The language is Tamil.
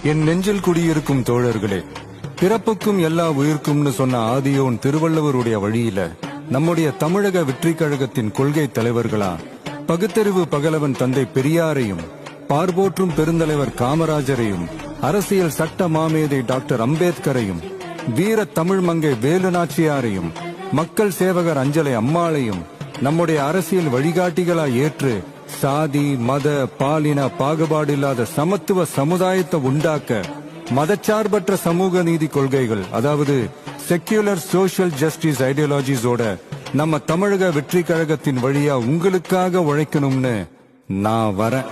என் நெஞ்சில் குடியிருக்கும் தோழர்களே, பிறப்புக்கும் எல்லா உயிர்க்கும்னு சொன்ன ஆதியோன் திருவள்ளுவருடைய வழியில நம்முடைய தமிழக வெற்றி கழகத்தின் கொள்கை தலைவர்களா பகுத்தறிவு பகலவன் தந்தை பெரியாரையும், பார்போற்றும் பெருந்தலைவர் காமராஜரையும், அரசியல் சட்ட மாமேதை டாக்டர் அம்பேத்கரையும், வீர தமிழ் மங்கை வேலு நாச்சியாரையும், மக்கள் சேவகர் அஞ்சலை அம்மாளையும் நம்முடைய அரசியல் வழிகாட்டிகளா ஏற்று சாதி மத பாலின பாகுபாடு இல்லாத சமத்துவ சமுதாயத்தை உண்டாக்க மதச்சார்பற்ற சமூக நீதி கொள்கைகள், அதாவது செக்யூலர் சோஷியல் ஜஸ்டிஸ் ஐடியாலஜிஸோட நம்ம தமிழக வெற்றி கழகத்தின் வழியா உங்களுக்காக உழைக்கணும்னு நான் வரேன்.